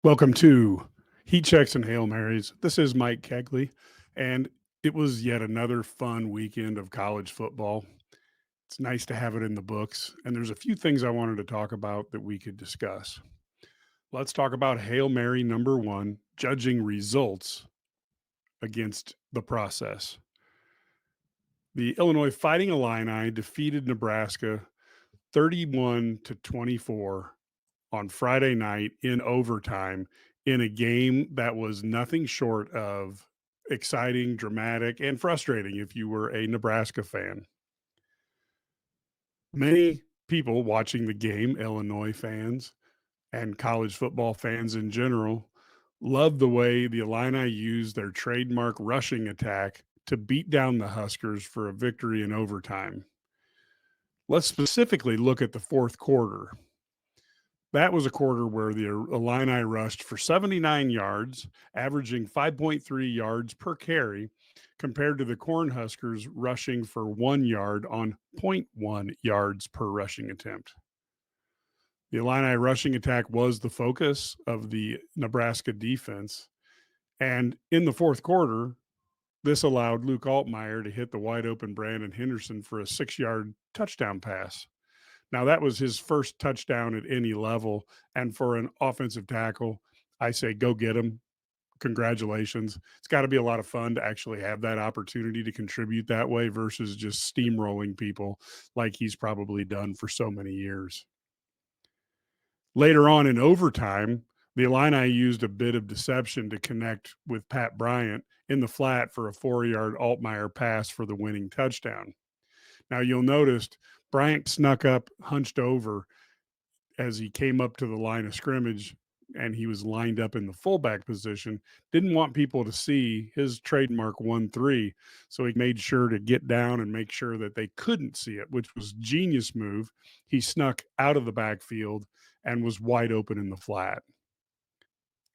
Welcome to Heat Checks and Hail Marys. This is Mike Kegley, and it was yet another fun weekend of college football. It's nice to have it in the books, and there's a few things I wanted to talk about that we could discuss. Let's talk about Hail Mary number one, judging results against the process. The Illinois Fighting Illini defeated Nebraska 31-24 on Friday night in overtime in a game that was nothing short of exciting, dramatic, and frustrating if you were a Nebraska fan. Many people watching the game, Illinois fans and college football fans in general, loved the way the Illini used their trademark rushing attack to beat down the Huskers for a victory in overtime. Let's specifically look at the fourth quarter. That was a quarter where the Illini rushed for 79 yards, averaging 5.3 yards per carry, compared to the Cornhuskers rushing for 1 yard on zero point 0.1 yards per rushing attempt. The Illini rushing attack was the focus of the Nebraska defense. And in the fourth quarter, this allowed Luke Altmaier to hit the wide open Brandon Henderson for a 6-yard touchdown pass. Now, that was his first touchdown at any level. And for an offensive tackle, I say go get him. Congratulations. It's got to be a lot of fun to actually have that opportunity to contribute that way versus just steamrolling people like he's probably done for so many years. Later on in overtime, the Illini used a bit of deception to connect with Pat Bryant in the flat for a 4-yard Altmaier pass for the winning touchdown. Now, you'll notice Bryant snuck up, hunched over as he came up to the line of scrimmage, and he was lined up in the fullback position. Didn't want people to see his trademark 1-3, so he made sure to get down and make sure that they couldn't see it, which was genius move. He snuck out of the backfield and was wide open in the flat.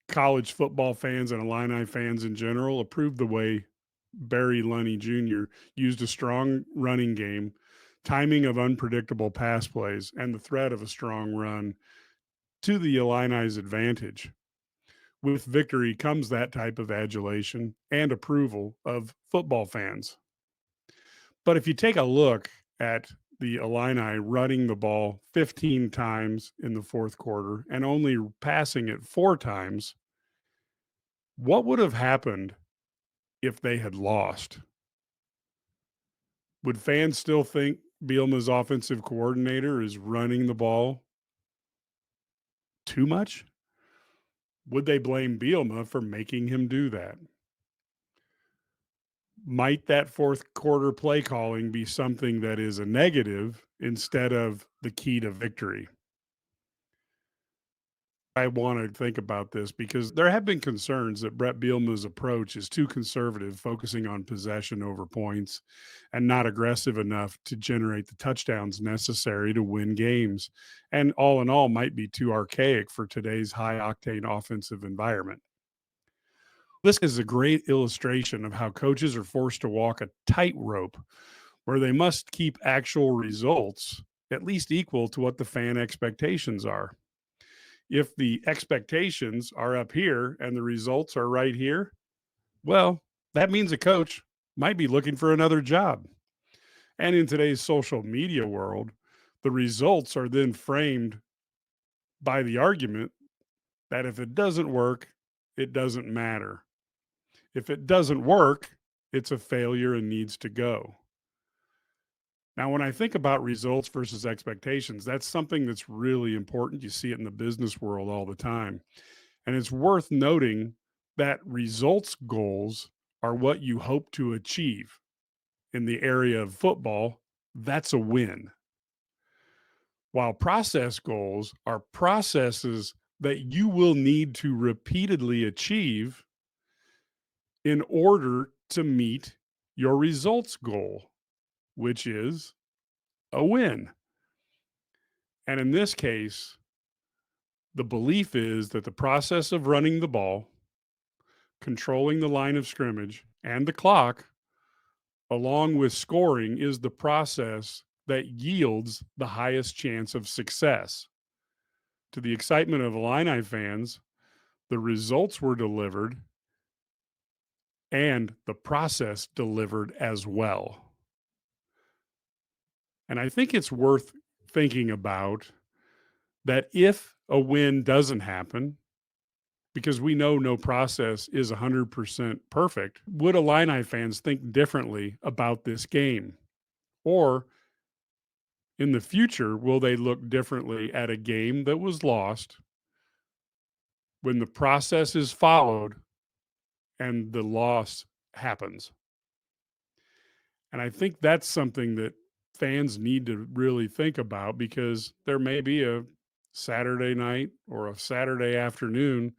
College football fans and Illini fans in general approved the way Barry Lunney Jr. used a strong running game, timing of unpredictable pass plays, and the threat of a strong run to the Illini's advantage. With victory comes that type of adulation and approval of football fans. But if you take a look at the Illini running the ball 15 times in the fourth quarter and only passing it 4 times, what would have happened if they had lost? Would fans still think Bielema's offensive coordinator is running the ball too much? Would they blame Bielema for making him do that? Might that fourth quarter play calling be something that is a negative instead of the key to victory? I want to think about this because there have been concerns that Brett Bielema's approach is too conservative, focusing on possession over points and not aggressive enough to generate the touchdowns necessary to win games. And all in all, might be too archaic for today's high octane offensive environment. This is a great illustration of how coaches are forced to walk a tightrope where they must keep actual results at least equal to what the fan expectations are. If the expectations are up here and the results are right here, well, that means a coach might be looking for another job. And in today's social media world, the results are then framed by the argument that if it doesn't work, it doesn't matter. If it doesn't work, it's a failure and needs to go. Now, when I think about results versus expectations, that's something that's really important. You see it in the business world all the time. And it's worth noting that results goals are what you hope to achieve. In the area of football, that's a win. While process goals are processes that you will need to repeatedly achieve in order to meet your results goal, which is a win. And in this case, the belief is that the process of running the ball, controlling the line of scrimmage and the clock, along with scoring, is the process that yields the highest chance of success. To the excitement of Illini fans, The results were delivered and the process delivered as well. And I think it's worth thinking about that if a win doesn't happen, because we know no process is 100% perfect, would Illini fans think differently about this game? Or in the future, will they look differently at a game that was lost when the process is followed and the loss happens? And I think that's something that fans need to really think about because there may be a Saturday night or a Saturday afternoon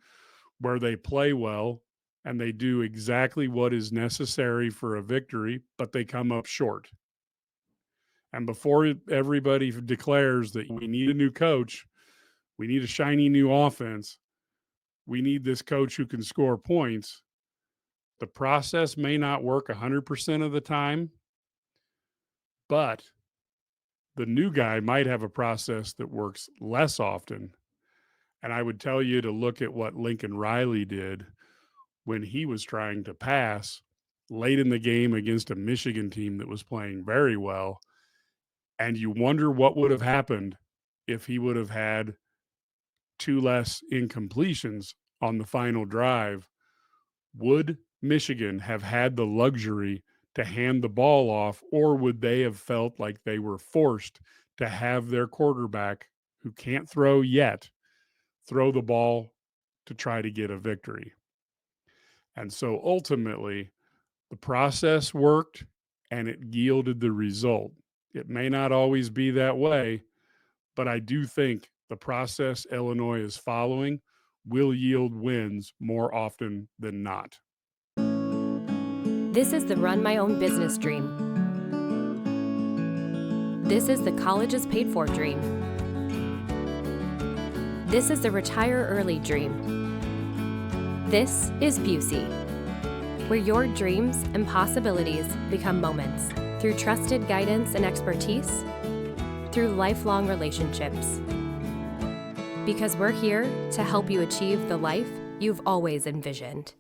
where they play well and they do exactly what is necessary for a victory, but they come up short. And before everybody declares that we need a new coach, we need a shiny new offense, we need this coach who can score points, the process may not work 100% of the time, but the new guy might have a process that works less often. And I would tell you to look at what Lincoln Riley did when he was trying to pass late in the game against a Michigan team that was playing very well. And you wonder what would have happened if he would have had two less incompletions on the final drive. Would Michigan have had the luxury to hand the ball off, or would they have felt like they were forced to have their quarterback, who can't throw yet, throw the ball to try to get a victory? And so ultimately, the process worked and it yielded the result. It may not always be that way, but I do think the process Illinois is following will yield wins more often than not. This is the Run My Own Business dream. This is the colleges paid for dream. This is the retire early dream. This is Busey, where your dreams and possibilities become moments through trusted guidance and expertise, through lifelong relationships. Because we're here to help you achieve the life you've always envisioned.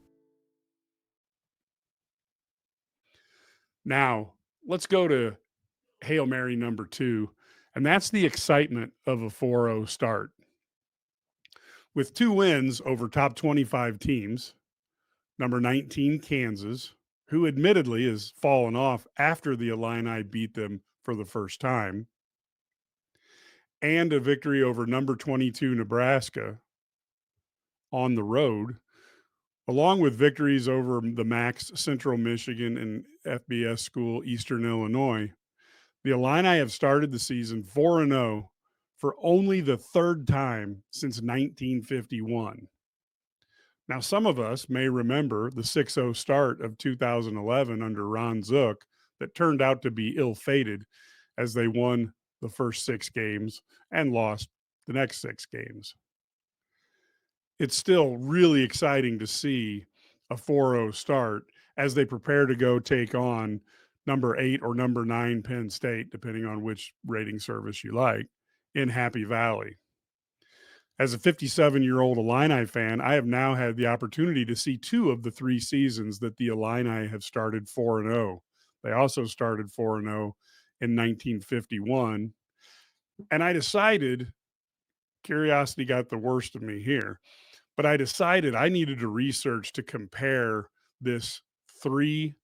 Now, let's go to Hail Mary number 2, and that's the excitement of a 4-0 start. With 2 wins over top 25 teams, number 19 Kansas, who admittedly has fallen off after the Illini beat them for the first time, and a victory over number 22 Nebraska on the road, along with victories over the Max, Central Michigan, and FBS school Eastern Illinois. The Illini have started the season 4-0 for only the third time since 1951. Now, some of us may remember the 6-0 start of 2011 under Ron Zook that turned out to be ill-fated as they won the first 6 games and lost the next 6 games. It's still really exciting to see a 4-0 start as they prepare to go take on number 8 or number 9 Penn State, depending on which rating service you like, in Happy Valley. As a 57-year-old Illini fan, I have now had the opportunity to see 2 of the 3 seasons that the Illini have started 4-0. They also started 4-0 in 1951. And I decided, curiosity got the worst of me here, but I decided I needed to research to compare this 3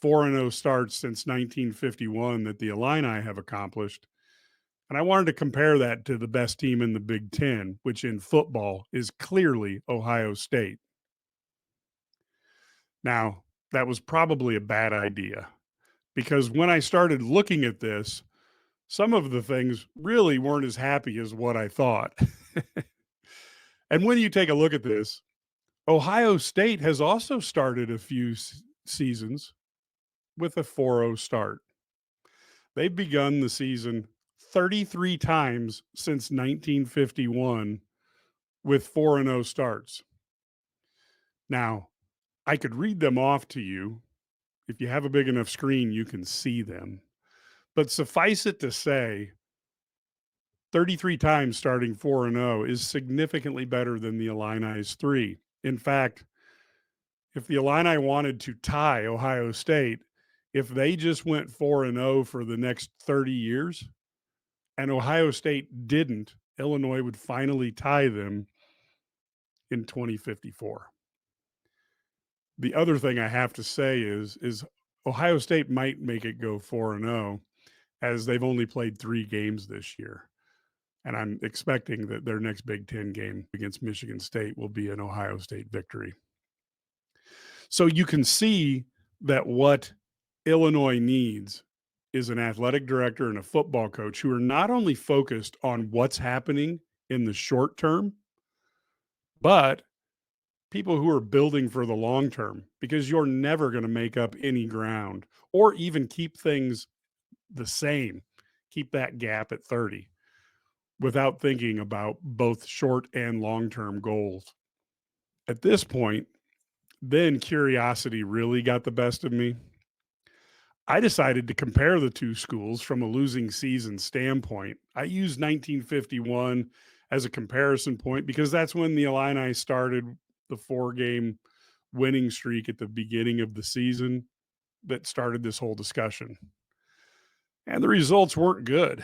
4-0 starts since 1951 that the Illini have accomplished. And I wanted to compare that to the best team in the Big Ten, which in football is clearly Ohio State. Now, that was probably a bad idea because when I started looking at this, some of the things really weren't as happy as what I thought. And when you take a look at this, Ohio State has also started a few seasons with a 4-0 start. They've begun the season 33 times since 1951 with 4-0 starts. Now, I could read them off to you. If you have a big enough screen, you can see them. But suffice it to say, 33 times starting 4-0 is significantly better than the Illini's 3. In fact, if the Illini wanted to tie Ohio State, if they just went 4-0 for the next 30 years and Ohio State didn't, Illinois would finally tie them in 2054. The other thing I have to say is Ohio State might make it go 4-0 as they've only played 3 games this year. And I'm expecting that their next Big Ten game against Michigan State will be an Ohio State victory. So you can see that what Illinois needs is an athletic director and a football coach who are not only focused on what's happening in the short term, but people who are building for the long term, because you're never going to make up any ground or even keep things the same, keep that gap at 30 without thinking about both short and long term goals. At this point, then curiosity really got the best of me. I decided to compare the two schools from a losing season standpoint. I used 1951 as a comparison point because that's when the Illini started the 4-game winning streak at the beginning of the season that started this whole discussion. And the results weren't good.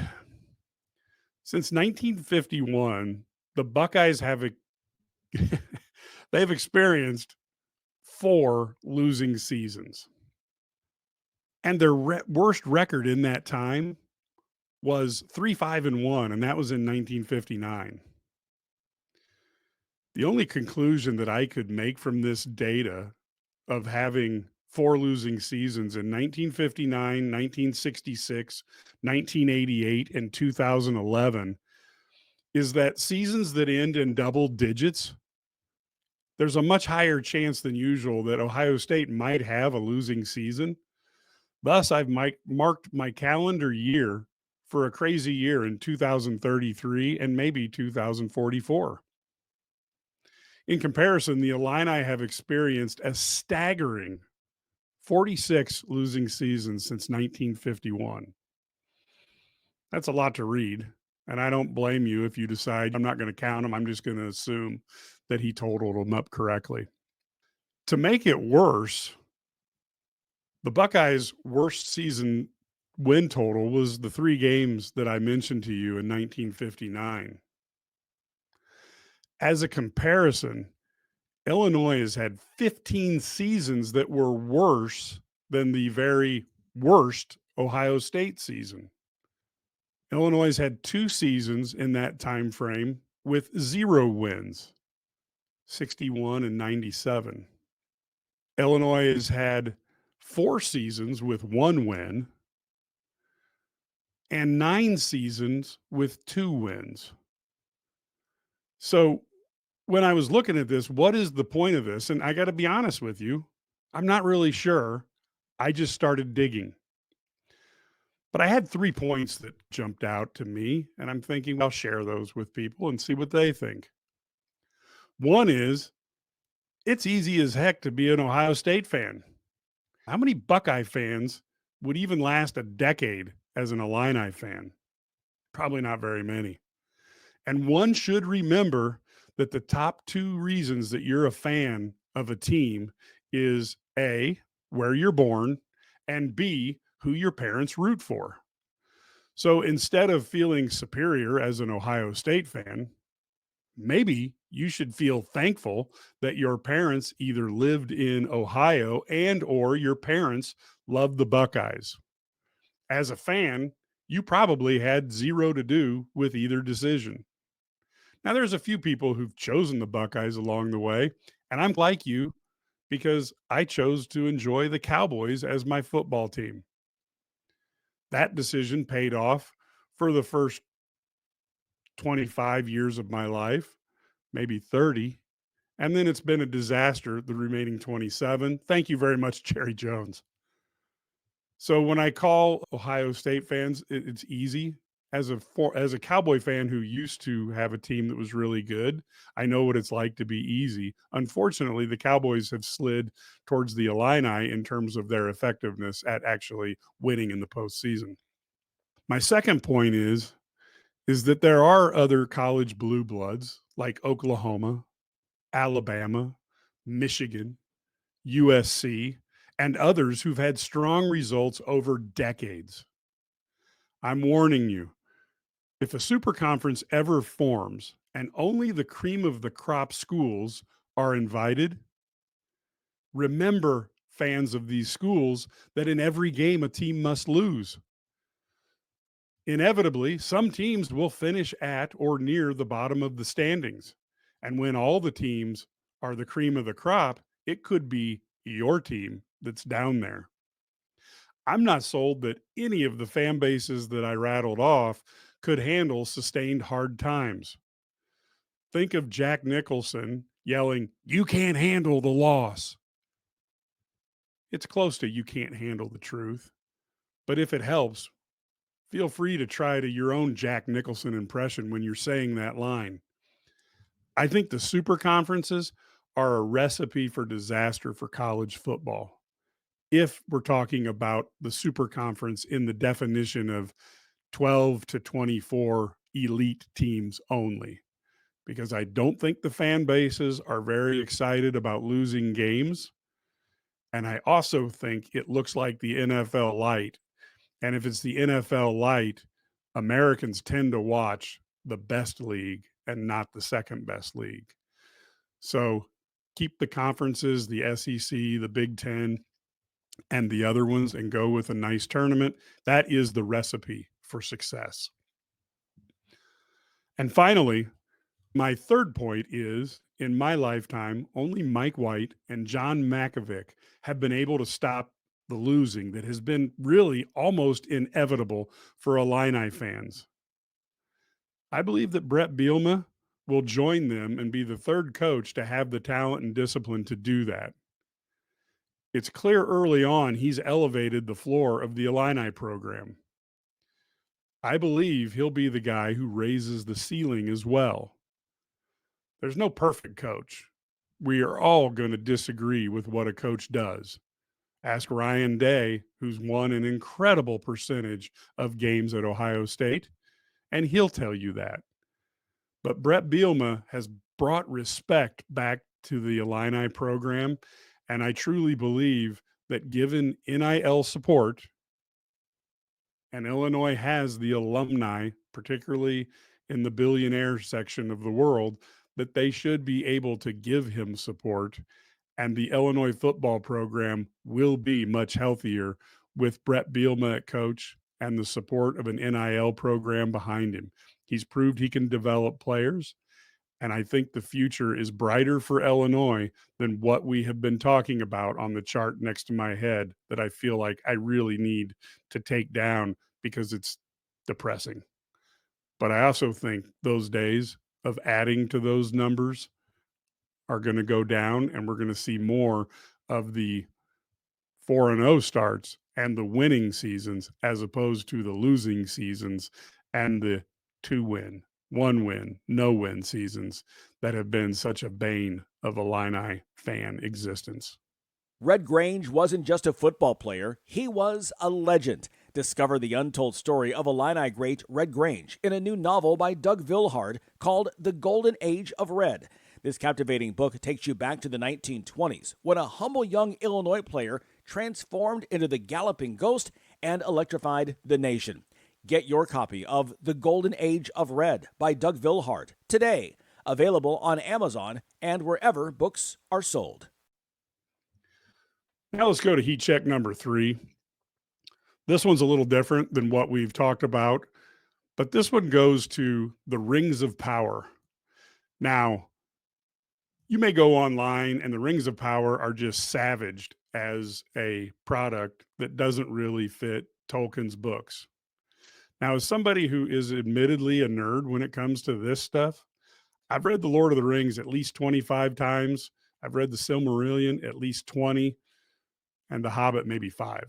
Since 1951, the Buckeyes have they've experienced 4 losing seasons. And their worst record in that time was 3-5-1, and that was in 1959. The only conclusion that I could make from this data of having 4 losing seasons in 1959, 1966, 1988, and 2011 is that seasons that end in double digits, there's a much higher chance than usual that Ohio State might have a losing season. Thus, I've marked my calendar year for a crazy year in 2033 and maybe 2044. In comparison, the Illini have experienced a staggering 46 losing seasons since 1951. That's a lot to read, and I don't blame you if you decide I'm not going to count them. I'm just going to assume that he totaled them up correctly. To make it worse, the Buckeyes' worst season win total was the 3 games that I mentioned to you in 1959. As a comparison, Illinois has had 15 seasons that were worse than the very worst Ohio State season. Illinois has had 2 seasons in that time frame with 0 wins, 61 and 97. Illinois has had 4 seasons with 1 win and 9 seasons with 2 wins. So when I was looking at this, what is the point of this? And I got to be honest with you, I'm not really sure. I just started digging. But I had 3 points that jumped out to me, and I'm thinking I'll share those with people and see what they think. One is, it's easy as heck to be an Ohio State fan. How many Buckeye fans would even last a decade as an Illini fan? Probably not very many. And one should remember that the top 2 reasons that you're a fan of a team is A, where you're born, and B, who your parents root for. So instead of feeling superior as an Ohio State fan, maybe you should feel thankful that your parents either lived in Ohio and or your parents loved the Buckeyes. As a fan, you probably had 0 to do with either decision. Now, there's a few people who've chosen the Buckeyes along the way, and I'm like you because I chose to enjoy the Cowboys as my football team. That decision paid off for the first 25 years of my life, maybe 30. And then it's been a disaster the remaining 27. Thank you very much, Jerry Jones. So when I call Ohio State fans, it's easy. As a Cowboy fan who used to have a team that was really good, I know what it's like to be easy. Unfortunately, the Cowboys have slid towards the Illini in terms of their effectiveness at actually winning in the postseason. My second point is is that there are other college blue bloods like Oklahoma, Alabama, Michigan, USC, and others who've had strong results over decades. I'm warning you, if a super conference ever forms and only the cream of the crop schools are invited, remember, fans of these schools, that in every game a team must lose. Inevitably, some teams will finish at or near the bottom of the standings. And when all the teams are the cream of the crop, it could be your team that's down there. I'm not sold that any of the fan bases that I rattled off could handle sustained hard times. Think of Jack Nicholson yelling, "You can't handle the loss." It's close to "you can't handle the truth." But if it helps, feel free to try to your own Jack Nicholson impression when you're saying that line. I think the super conferences are a recipe for disaster for college football. If we're talking about the super conference in the definition of 12 to 24 elite teams only, because I don't think the fan bases are very excited about losing games. And I also think it looks like the NFL light. And if it's the NFL light, Americans tend to watch the best league and not the second best league. So keep the conferences, the SEC, the Big Ten, and the other ones, and go with a nice tournament. That is the recipe for success. And finally, my third point is in my lifetime, only Mike White and John Makovic have been able to stop the losing that has been really almost inevitable for Illini fans. I believe that Brett Bielema will join them and be the third coach to have the talent and discipline to do that. It's clear early on he's elevated the floor of the Illini program. I believe he'll be the guy who raises the ceiling as well. There's no perfect coach. We are all going to disagree with what a coach does. Ask Ryan Day, who's won an incredible percentage of games at Ohio State, and he'll tell you that. But Brett Bielema has brought respect back to the Illini program, and I truly believe that given NIL support, and Illinois has the alumni, particularly in the billionaire section of the world, that they should be able to give him support. And the Illinois football program will be much healthier with Brett Bielema at coach and the support of an NIL program behind him. He's proved he can develop players. And I think the future is brighter for Illinois than what we have been talking about on the chart next to my head that I feel like I really need to take down because it's depressing. But I also think those days of adding to those numbers are going to go down, and we're going to see more of the 4-0 starts and the winning seasons as opposed to the losing seasons and the 2-win, 1-win, no-win seasons that have been such a bane of Illini fan existence. Red Grange wasn't just a football player, he was a legend. Discover the untold story of Illini great Red Grange in a new novel by Doug Vilhard called The Golden Age of Red. This captivating book takes you back to the 1920s when a humble young Illinois player transformed into the galloping ghost and electrified the nation. Get your copy of The Golden Age of Red by Doug Vilhard today. Available on Amazon and wherever books are sold. Now let's go to heat check number 3. This one's a little different than what we've talked about, but this one goes to the Rings of Power. Now, you may go online and the Rings of Power are just savaged as a product that doesn't really fit Tolkien's books. Now, as somebody who is admittedly a nerd when it comes to this stuff, I've read The Lord of the Rings at least 25 times. I've read The Silmarillion at least 20, and The Hobbit maybe 5.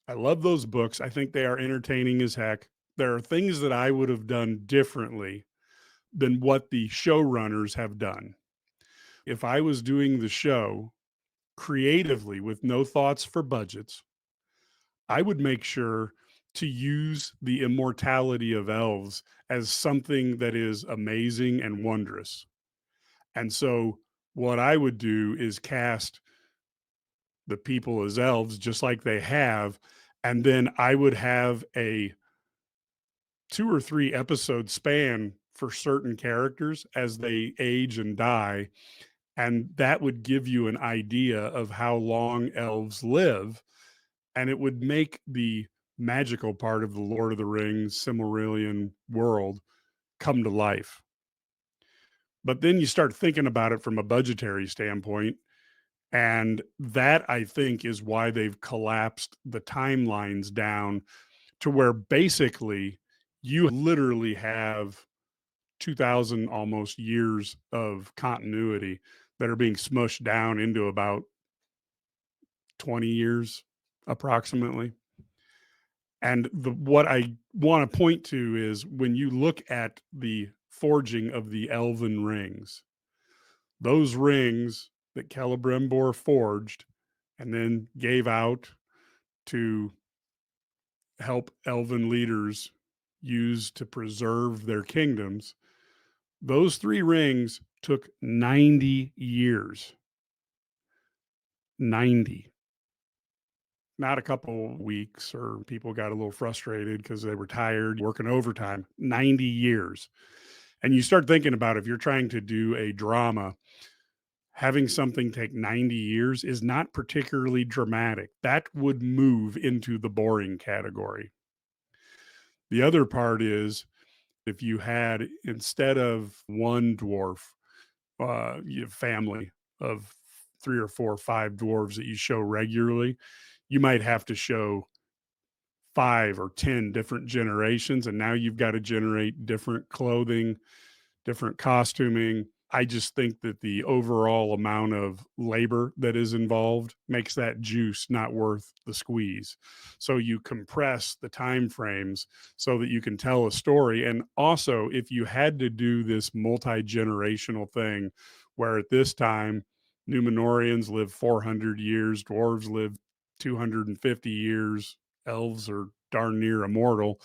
I love those books. I think they are entertaining as heck. There are things that I would have done differently than what the showrunners have done. If I was doing the show creatively with no thoughts for budgets, I would make sure to use the immortality of elves as something that is amazing and wondrous. And so what I would do is cast the people as elves just like they have, and then I would have a 2 or 3 episode span for certain characters as they age and die, and that would give you an idea of how long elves live, and it would make the magical part of the Lord of the Rings Silmarillion world come to life. But then you start thinking about it from a budgetary standpoint, and that I think is why they've collapsed the timelines down to where basically you literally have 2000 almost years of continuity that are being smushed down into about 20 years approximately. And the what I want to point to is when you look at the forging of the elven rings, those rings that Celebrimbor forged and then gave out to help elven leaders use to preserve their kingdoms, those 3 rings took 90 years. 90. Not a couple weeks or people got a little frustrated because they were tired working overtime. 90 years. And you start thinking about if you're trying to do a drama, having something take 90 years is not particularly dramatic. That would move into the boring category. The other part is if you had, instead of one dwarf, you have family of 3 or 4 or 5 dwarves that you show regularly, you might have to show 5 or 10 different generations, and now you've got to generate different clothing, different costuming. I just think that the overall amount of labor that is involved makes that juice not worth the squeeze. So you compress the time frames so that you can tell a story. And also, if you had to do this multi-generational thing where at this time Numenorians live 400 years, dwarves live 250 years, elves are darn near immortal,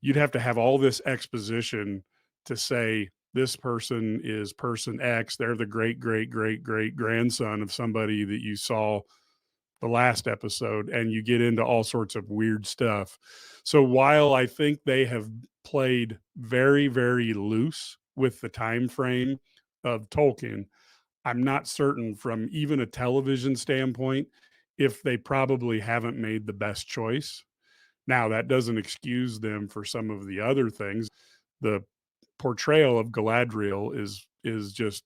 you'd have to have all this exposition to say this person is person X. They're the great, great, great, great grandson of somebody that you saw the last episode, and you get into all sorts of weird stuff. So while I think they have played very, very loose with the time frame of Tolkien, I'm not certain from even a television standpoint if they probably haven't made the best choice. Now, that doesn't excuse them for some of the other things. The portrayal of Galadriel is just,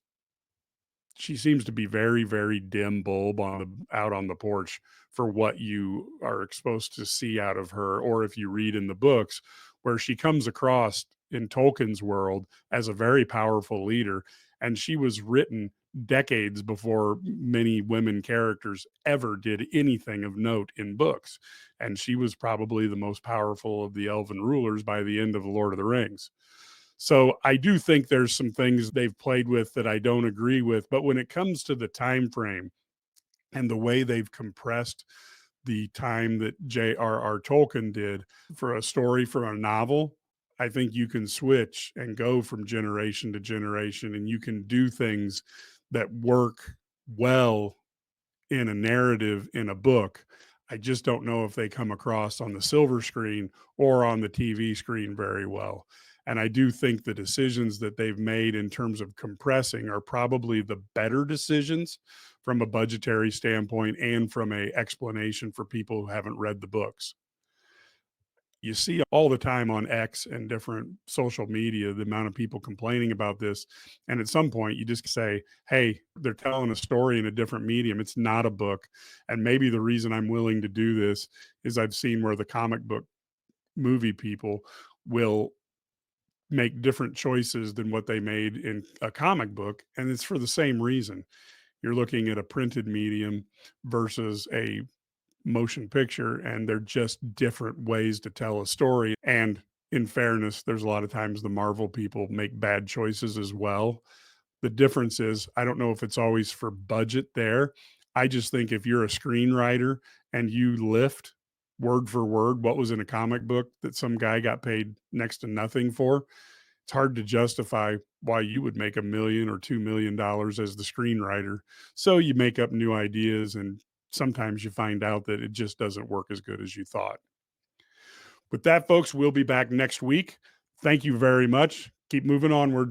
she seems to be very, very dim bulb on the out on the porch for what you are exposed to see out of her, or if you read in the books, where she comes across in Tolkien's world as a very powerful leader, and she was written decades before many women characters ever did anything of note in books. And she was probably the most powerful of the elven rulers by the end of The Lord of the Rings. So I do think there's some things they've played with that I don't agree with, but when it comes to the time frame and the way they've compressed the time that J.R.R. Tolkien did for a story from a novel, I think you can switch and go from generation to generation, and you can do things that work well in a narrative in a book. I just don't know if they come across on the silver screen or on the TV screen very well. And I do think the decisions that they've made in terms of compressing are probably the better decisions from a budgetary standpoint and from a explanation for people who haven't read the books. You see all the time on X and different social media the amount of people complaining about this, and at some point you just say, hey, they're telling a story in a different medium, it's not a book. And maybe the reason I'm willing to do this is I've seen where the comic book movie people will make different choices than what they made in a comic book, and it's for the same reason. You're looking at a printed medium versus a motion picture, and they're just different ways to tell a story. And in fairness, there's a lot of times the Marvel people make bad choices as well. The difference is, I don't know if it's always for budget there. I just think if you're a screenwriter and you lift word for word what was in a comic book that some guy got paid next to nothing for, it's hard to justify why you would make $1 million or $2 million as the screenwriter. So you make up new ideas, and sometimes you find out that it just doesn't work as good as you thought. With that, folks, we'll be back next week. Thank you very much. Keep moving onward.